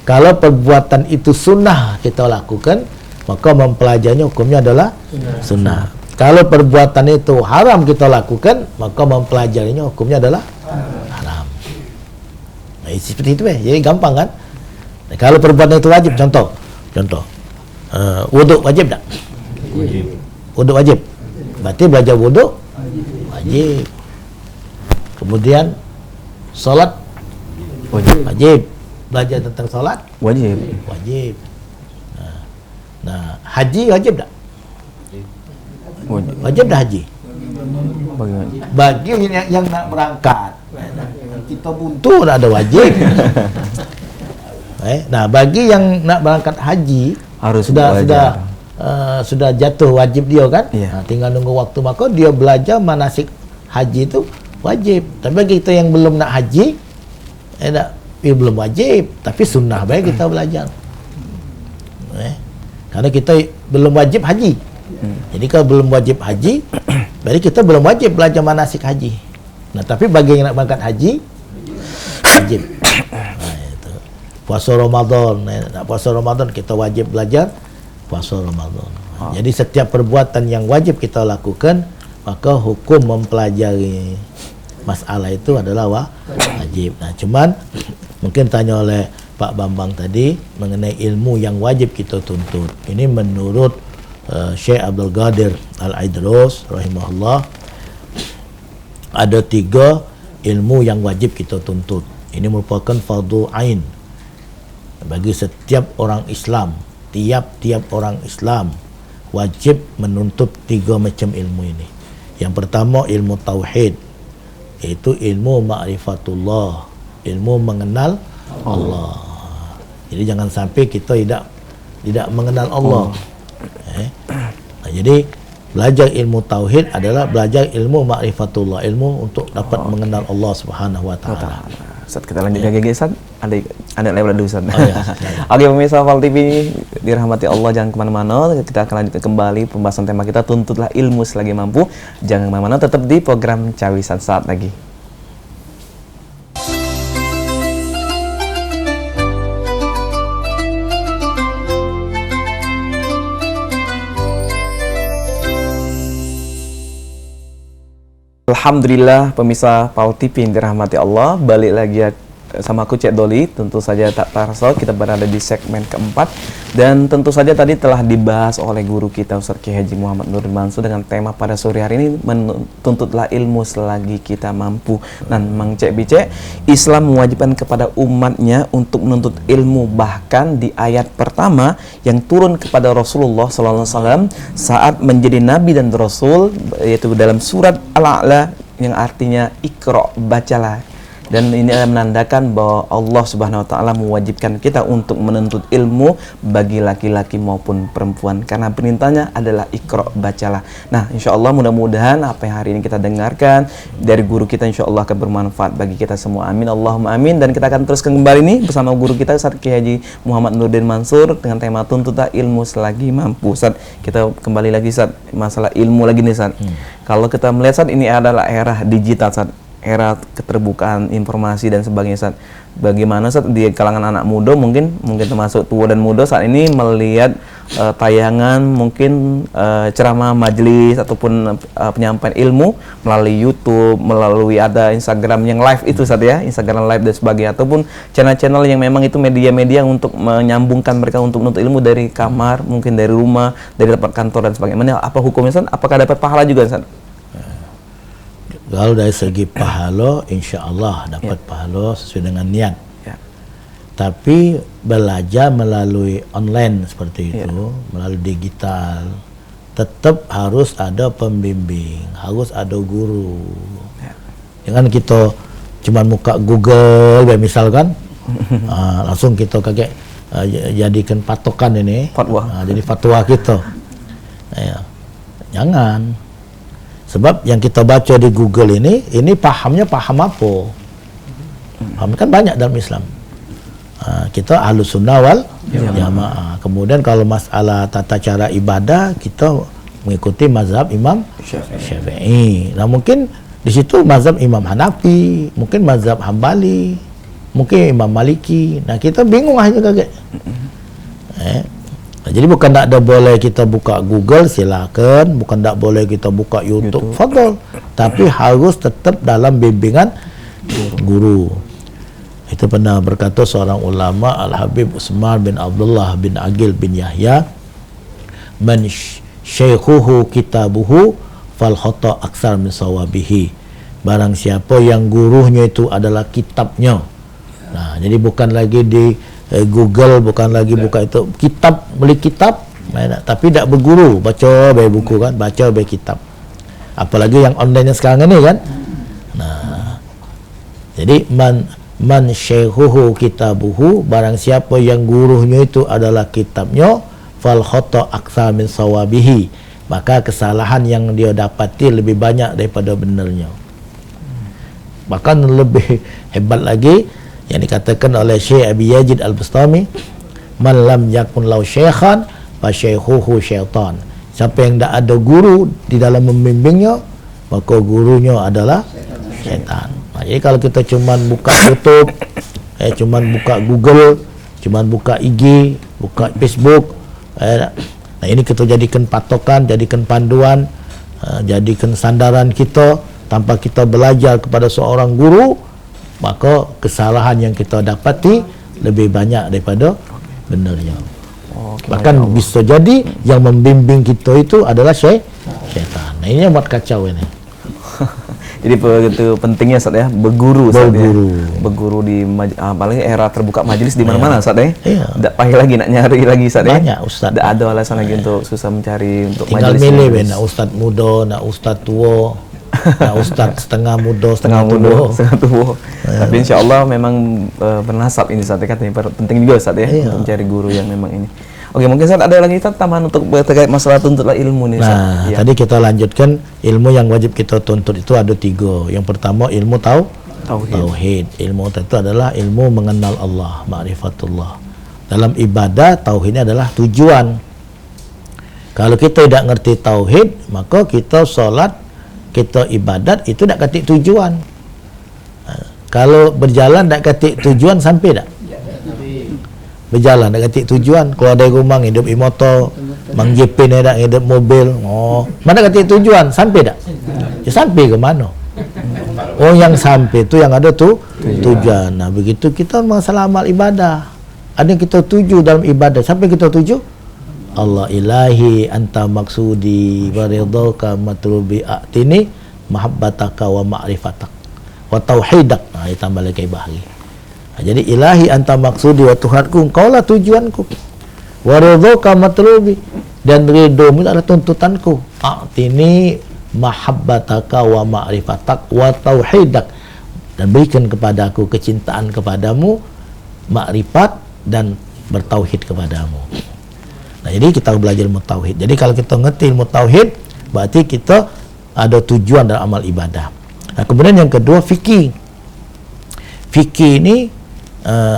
Kalau perbuatan itu sunnah kita lakukan, maka mempelajarinya hukumnya adalah sunnah. Kalau perbuatan itu haram kita lakukan, maka mempelajarinya hukumnya adalah haram. Nah, seperti itu jadi gampang kan? Nah, kalau perbuatan itu wajib, contoh, wuduk wajib tak? Wajib. Wuduk wajib. Berarti belajar wuduk wajib. Kemudian solat wajib. Belajar tentang solat Wajib. wajib. Nah, haji wajib tak? Wajib. Wajib dah haji. Bagaimana? Bagi yang nak berangkat, kita buntu tak ada wajib. Nah, bagi yang nak berangkat haji Harus sudah jatuh wajib dia kan? Iya. Nah, tinggal nunggu waktu, maka dia belajar manasik haji itu wajib. Tapi bagi kita yang belum nak haji, belum wajib, tapi sunnah baik kita belajar. Karena kita belum wajib haji. Jadi kalau belum wajib haji, berarti kita belum wajib belajar manasik haji. Nah, tapi bagi yang nak berangkat haji, wajib. Nah, itu. Puasa Ramadan, nak puasa Ramadan kita wajib belajar puasa Ramadan. Jadi setiap perbuatan yang wajib kita lakukan, maka hukum mempelajari masalah itu adalah wajib. Nah, cuman mungkin tanya oleh Pak Bambang tadi mengenai ilmu yang wajib kita tuntut. Ini menurut Syekh Abdul Qadir Al-Aidrus rahimahullah, ada 3 ilmu yang wajib kita tuntut. Ini merupakan fardu ain bagi setiap orang Islam. Tiap-tiap orang Islam wajib menuntut 3 macam ilmu ini. Yang pertama ilmu tauhid, yaitu ilmu ma'rifatullah, ilmu mengenal Allah. Jadi jangan sampai kita tidak mengenal Allah. Nah, jadi belajar ilmu tauhid adalah belajar ilmu ma'rifatullah, ilmu untuk dapat mengenal Allah Subhanahu wa taala. Ustaz, kita lanjut lagi Ustaz. Ada lewat dulu Ustaz. Oh, ya. Oke, pemirsa Fal TV dirahmati Allah, jangan kemana-mana. Kita akan lanjutkan kembali pembahasan tema kita, tuntutlah ilmu selagi mampu. Jangan kemana-mana, tetap di program Cawisan saat lagi. Alhamdulillah pemirsa Fal TV yang dirahmati Allah, balik lagi sama aku Cek Doli. Tentu saja tak terasa kita berada di segmen keempat, dan tentu saja tadi telah dibahas oleh guru kita Ustaz Kiai Haji Muhammad Nurdin Mansur dengan tema pada sore hari ini, menuntutlah ilmu selagi kita mampu. Dan Mang Cek Bicek, Islam mewajibkan kepada umatnya untuk menuntut ilmu, bahkan di ayat pertama yang turun kepada Rasulullah SAW saat menjadi nabi dan rasul, yaitu dalam surat Al-A'la yang artinya Iqra, bacalah. Dan ini menandakan bahwa Allah Subhanahu wa taala mewajibkan kita untuk menuntut ilmu bagi laki-laki maupun perempuan, karena perintahnya adalah Iqra, bacalah. Nah, insyaallah mudah-mudahan apa yang hari ini kita dengarkan dari guru kita insyaallah akan bermanfaat bagi kita semua. Amin Allahumma amin. Dan kita akan teruskan kembali nih bersama guru kita Ustaz Kiai Haji Muhammad Nurdin Mansur dengan tema tuntutlah ilmu selagi mampu. Ustaz, kita kembali lagi Ustaz, masalah ilmu lagi nih Ustaz. Kalau kita melihat Ustaz, ini adalah era digital Ustaz, era keterbukaan informasi dan sebagainya Ustaz. Bagaimana Ustaz di kalangan anak muda, mungkin termasuk tua dan muda saat ini melihat tayangan mungkin ceramah majelis ataupun penyampaian ilmu melalui YouTube, melalui ada Instagram yang live itu Ustaz ya, Instagram live dan sebagainya, ataupun channel-channel yang memang itu media-media untuk menyambungkan mereka untuk menuntut ilmu dari kamar, mungkin dari rumah, dari tempat kantor dan sebagainya. Apa hukumnya Ustaz? Apakah dapat pahala juga Ustaz? Kalau dari segi pahala, insya Allah dapat pahala sesuai dengan niat. Tapi belajar melalui online seperti itu, melalui digital, tetap harus ada pembimbing, harus ada guru. Jangan kita cuma buka Google, misalkan, langsung kita kaget jadikan patokan ini, jadi fatwa kita. Jangan. Sebab yang kita baca di Google ini pahamnya paham apa? Paham kan banyak dalam Islam. Kita Ahlus Sunnah wal Jamaah. Kemudian kalau masalah tata cara ibadah, kita mengikuti mazhab Imam Syafi'i. Nah, mungkin di situ mazhab Imam Hanafi, mungkin mazhab Hambali, mungkin Imam Maliki. Nah, kita bingung aja kaget. Jadi bukan tak ada boleh kita buka Google, silakan. Bukan tak boleh kita buka YouTube, fadhol. Tapi harus tetap dalam bimbingan guru. Itu pernah berkata seorang ulama, Al-Habib Utsman bin Abdullah bin Aqil bin Yahya, man syaikhuhu kitabuhu fal khata aksar min sawabihi. Barang siapa yang gurunya itu adalah kitabnya. Nah, jadi bukan lagi di Google, bukan lagi buka itu kitab, beli kitab, tapi tidak berguru, baca baik buku kan, baca baik kitab. Apalagi yang online sekarang ini kan. Nah, jadi man syaikhuhu kitabuhu, barang siapa yang gurunya itu adalah kitabnya, fal khata aktsar min sawabihi, maka kesalahan yang dia dapati lebih banyak daripada benarnya. Bahkan lebih hebat lagi yang dikatakan oleh Syekh Abi Yazid Al-Bustami, man lam yakun lau syekhan fa syaikhuhu syaitan. Siapa yang tidak ada guru di dalam membimbingnya, maka gurunya adalah syaitan. Nah, jadi kalau kita cuman buka YouTube, cuman buka Google, cuman buka IG, buka Facebook, nah ini kita jadikan patokan, jadikan panduan, jadikan sandaran kita tanpa kita belajar kepada seorang guru, maka kesalahan yang kita dapati lebih banyak daripada benarnya. Bahkan bisa jadi yang membimbing kita itu adalah syaitan. Nah, ini yang buat kacau ini. Jadi begitu pentingnya Ustaz ya, berguru Ustaz ya. Berguru di apalagi era terbuka majelis di mana-mana Ustaz ya. Tidak payah lagi nak nyari lagi Ustaz ya. Banyak Ustaz. Tidak ada alasan lagi untuk susah mencari untuk tinggal majelis. Tinggal milih nak Ustaz muda, nak Ustaz tua. Nah, Ustaz setengah muda, setengah tua. Tapi insya Allah memang bernasab ini Ustaz, katanya penting juga Ustaz ya, untuk mencari guru yang memang ini. Oke, mungkin Ustaz ada lagi tambahan untuk terkait masalah tuntutlah ilmu nih Ustaz. Nah, tadi kita lanjutkan ilmu yang wajib kita tuntut itu ada 3. Yang pertama ilmu Tauhid. Ilmu itu adalah ilmu mengenal Allah, ma'rifatullah. Dalam ibadah, tauhid ini adalah tujuan. Kalau kita tidak ngerti tauhid, maka kita solat, kita ibadat itu tak ketik tujuan. Kalau berjalan tak ketik tujuan, sampai tak? Berjalan tak ketik tujuan. Kalau ada rumah hidup motor, Mang Jepin ada hidup mobil, mana ketik tujuan, sampai tak? Ya, sampai ke mana? Oh, yang sampai itu yang ada tu tujuan. Nah, begitu kita masalah amal ibadah. Ada yang kita tuju dalam ibadah. Siapa yang kita tuju? Allah ilahi anta maksudi wa ridhaka matlubi atini mahabbataka wa ma'rifatak wa tauhidak. Nah, ditambah lagi bahari. Nah, jadi ilahi anta maksudi wa Tuhanku, engkaulah tujuanku. Wa ridhaka matlubi, dan ridhomu adalah tuntutanku. Atini mahabbataka wa ma'rifatak wa tauhidak, dan berikan kepada aku kecintaan kepadamu, makrifat dan bertauhid kepadamu. Nah, jadi kita belajar ilmu tauhid. Jadi kalau kita ngerti ilmu tauhid, berarti kita ada tujuan dalam amal ibadah. Nah, kemudian yang kedua, fikih. Fikih ini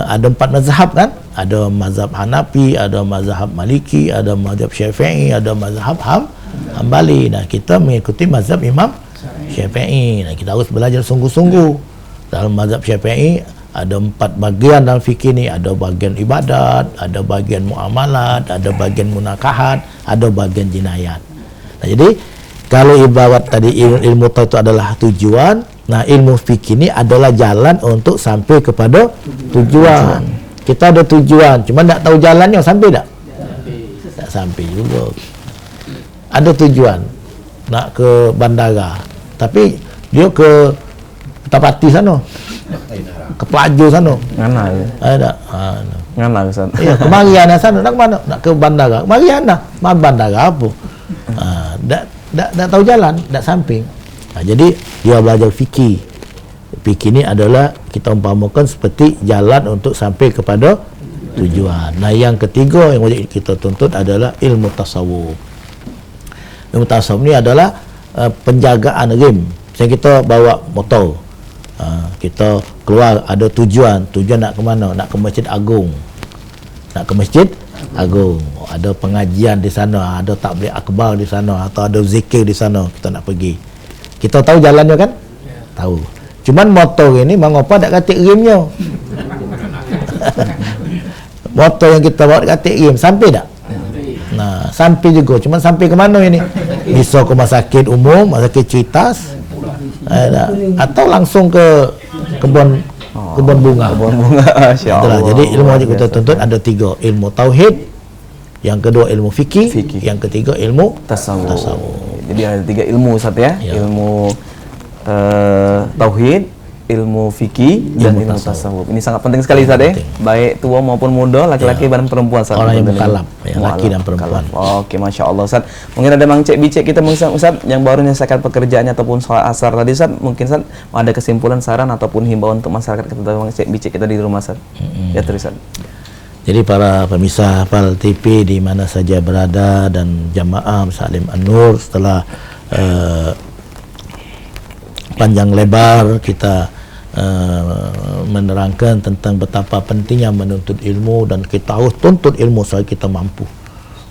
ada 4 mazhab kan? Ada mazhab Hanafi, ada mazhab Maliki, ada mazhab Syafi'i, ada mazhab Hambali. Nah, kita mengikuti mazhab Imam Syafi'i. Nah, kita harus belajar sungguh-sungguh. Dalam mazhab Syafi'i ada 4 bagian dalam fikih ni. Ada bagian ibadat, ada bagian muamalat, ada bagian munakahat, ada bagian jinayat. Nah, jadi kalau ibarat tadi ilmu itu adalah tujuan, nah ilmu fikih ni adalah jalan untuk sampai kepada tujuan. Kita ada tujuan, cuma tak tahu jalannya, sampai tak? Tak sampai juga. Ada tujuan nak ke bandara, tapi dia ke Tapati sana, ke Pelajo sana. Ngana ya. Ada. Ngana ke sana. Iya, ke Mariana sana. Nak ke mana? Nak ke bandara. Mariana. Bandara apa? Tak tahu jalan, tak samping. Jadi dia belajar fikih. Fikih ini adalah kita umpamakan seperti jalan untuk sampai kepada tujuan. Nah, yang ketiga yang wajib kita tuntut adalah ilmu tasawuf. Ilmu tasawuf ni adalah penjagaan rem. Misalnya kita bawa motor, kita keluar ada tujuan nak ke mana? Nak ke Masjid Agung. Nak ke Masjid Agung. Ada pengajian di sana, ada takbir akbar di sana, atau ada zikir di sana, kita nak pergi. Kita tahu jalannya kan? Tahu. Cuman motor ini mengapa tak katik remnya? Motor yang kita bawa tak katik rem, sampai tak? Nah, sampai juga. Cuman sampai ke mana ini? Bisa ke rumah sakit umum, rumah sakit Citas, atau langsung ke kebun bunga. Itulah. Jadi ilmu wajib kita tuntut ada 3. Ilmu tauhid, yang kedua ilmu fikih, yang ketiga ilmu tasawuf. Jadi ada 3 ilmu Ustaz ya. Ilmu tauhid, ilmu fikih, dan ilmu tasawuf. Ini sangat penting sekali Ustaz ya. Baik tua maupun muda, laki-laki dan perempuan Ustaz. Orang yang mukallaf, laki dan perempuan. Oke, Masya Allah Ustaz. Mungkin ada Mang Cek Bicek kita Ustaz yang baru menyelesaikan pekerjaannya ataupun sholat asar tadi Ustaz. Mungkin Ustaz ada kesimpulan, saran ataupun himbauan untuk masyarakat kita, Mang Cek Bicek kita di rumah Ustaz. Ya terus Ustaz. Jadi para pemirsa PAL TV di mana saja berada dan jamaah Salim An-Nur, setelah panjang lebar kita menerangkan tentang betapa pentingnya menuntut ilmu, dan kita harus tuntut ilmu selagi kita mampu.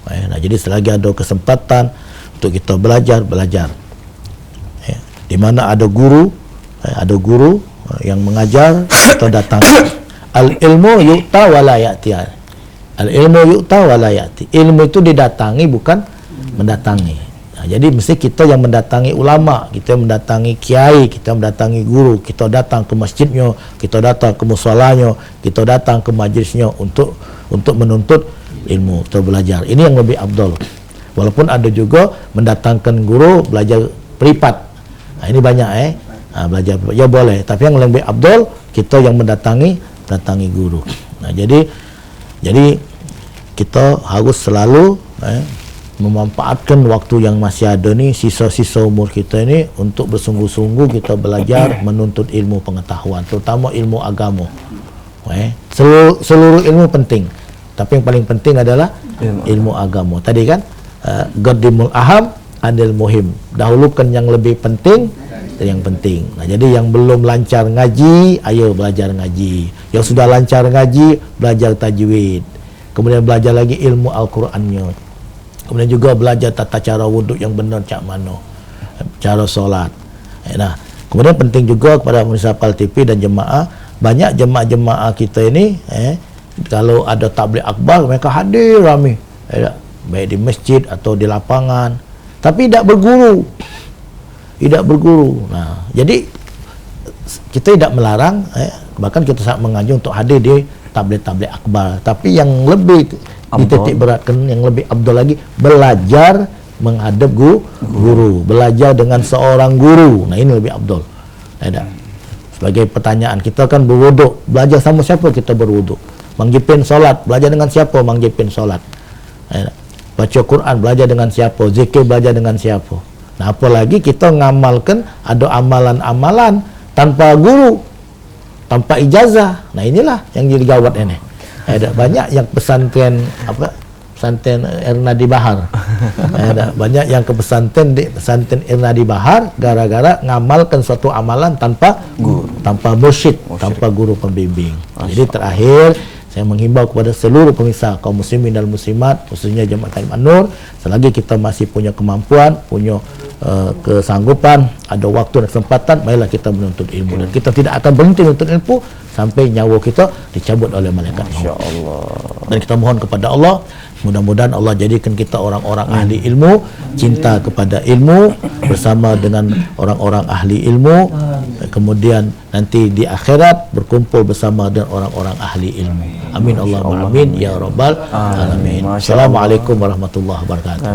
Nah, jadi selagi ada kesempatan untuk kita belajar. Di mana ada guru yang mengajar, kita datang. Al-ilmu yu'ta wa la ya'ti. Al-ilmu yu'ta wa la ya'ti. Ilmu itu didatangi, bukan mendatangi. Nah, jadi mesti kita yang mendatangi ulama, kita yang mendatangi kiai, kita yang mendatangi guru, kita datang ke masjidnya, kita datang ke musholanya, kita datang ke majlisnya untuk menuntut ilmu, kita belajar. Ini yang lebih afdal. Walaupun ada juga mendatangkan guru belajar privat. Nah, ini banyak belajar ya boleh, tapi yang lebih afdal kita yang mendatangi guru. Nah, jadi kita harus selalu memanfaatkan waktu yang masih ada ni, sisa-sisa umur kita ni, untuk bersungguh-sungguh kita belajar menuntut ilmu pengetahuan, terutama ilmu agama. Seluruh ilmu penting, tapi yang paling penting adalah ilmu agama. Tadi kan qaddimul aham anil muhim, dahulukan yang lebih penting yang penting. Nah, jadi yang belum lancar ngaji, ayo belajar ngaji. Yang sudah lancar ngaji, belajar tajwid. Kemudian belajar lagi ilmu Al-Qur'annya. Kemudian juga belajar tata cara wuduk yang benar cak mano, cara solat. Nah, kemudian penting juga kepada pemirsa PAL TV dan jemaah, banyak jemaah-jemaah kita ini, kalau ada tabligh akbar mereka hadir ramai, baik di masjid atau di lapangan, tapi tidak berguru. Nah, jadi kita tidak melarang, bahkan kita sangat menganjur untuk hadir di tabligh akbar. Tapi yang lebih dititik beratkan, yang lebih abdul lagi, belajar menghadap guru, belajar dengan seorang guru. Nah, ini lebih abdul. Sebagai pertanyaan, kita kan berwuduk, belajar sama siapa kita berwuduk? Mang Jipin solat, belajar dengan siapa Mang Jipin solat? Baca Quran, belajar dengan siapa? Zikir, belajar dengan siapa? Nah, apalagi kita ngamalkan ada amalan-amalan tanpa guru, tanpa ijazah. Nah, inilah yang jadi gawat ini. Ada banyak yang pesantren pesantren Irnadi Bahar. Ada banyak yang ke pesantren di pesantren Irnadi Bahar gara-gara ngamalkan suatu amalan tanpa guru, tanpa mursyid, tanpa guru pembimbing. Jadi terakhir saya menghimbau kepada seluruh pemirsa kaum muslimin dan muslimat, khususnya jemaah Taklim An-Nur, selagi kita masih punya kemampuan, punya kesanggupan, ada waktu dan kesempatan, marilah kita menuntut ilmu, dan kita tidak akan berhenti menuntut ilmu sampai nyawa kita dicabut oleh malaikat maut. Dan kita mohon kepada Allah, mudah-mudahan Allah jadikan kita orang-orang ahli ilmu, cinta kepada ilmu bersama dengan orang-orang ahli ilmu, kemudian nanti di akhirat berkumpul bersama dengan orang-orang ahli ilmu. Amin Allahumma amin ya rabbal alamin. Assalamualaikum warahmatullahi wabarakatuh.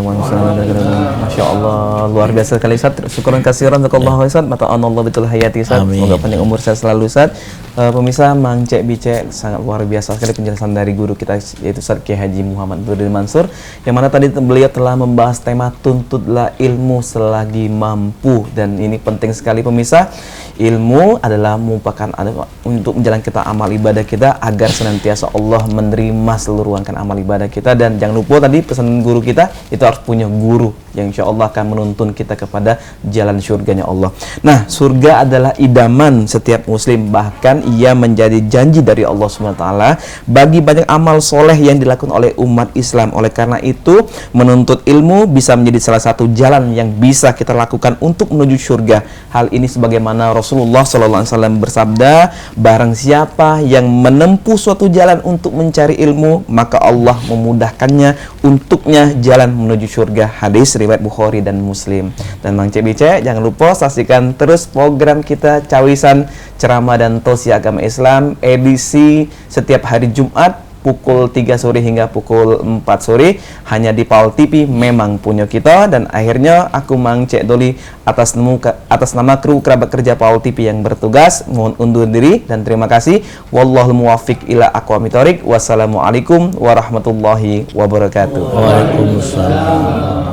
Masya Allah, luar biasa sekali Ustaz. Syukuran kasiran jazakallahu Ustaz. Mata'anallah betul hayati Ustaz. Semoga panjang umur saya selalu Ustaz. Pemirsa, Mang Cek Bicek sangat luar biasa sekali penjelasan dari guru kita, yaitu Ustaz Kiai Haji Muhammad Nurdin Mansur, yang mana tadi beliau telah membahas tema tuntutlah ilmu selagi mampu. Dan ini penting sekali pemirsa, ilmu adalah merupakan untuk menjalankan kita amal ibadah kita agar senantiasa Allah menerima seluruh rangkaian amal ibadah kita. Dan jangan lupa tadi pesan guru kita itu harus punya guru yang insya Allah akan menuntun kita kepada jalan surganya Allah. Nah, surga adalah idaman setiap muslim, bahkan ia menjadi janji dari Allah SWT bagi banyak amal soleh yang dilakukan oleh umat Islam. Oleh karena itu, menuntut ilmu bisa menjadi salah satu jalan yang bisa kita lakukan untuk menuju surga. Hal ini sebagaimana Rasulullah SAW bersabda, barang siapa yang menempuh suatu jalan untuk mencari ilmu, maka Allah memudahkannya untuknya jalan menuju surga. Hadis riwayat Bukhari dan Muslim. Dan Mang Cek Bicek, jangan lupa saksikan terus program kita Cawisan Ceramah dan Tausiah Agama Islam edisi setiap hari Jumat pukul 3 sore hingga pukul 4 sore hanya di PAL TV, memang punya kita. Dan akhirnya aku Mang Cek Doli atas nama kru kerabat kerja PAL TV yang bertugas mohon undur diri dan terima kasih. Wallahul muwaffiq ila aqwamit thoriq. Wassalamualaikum warahmatullahi wabarakatuh. Waalaikumsalam.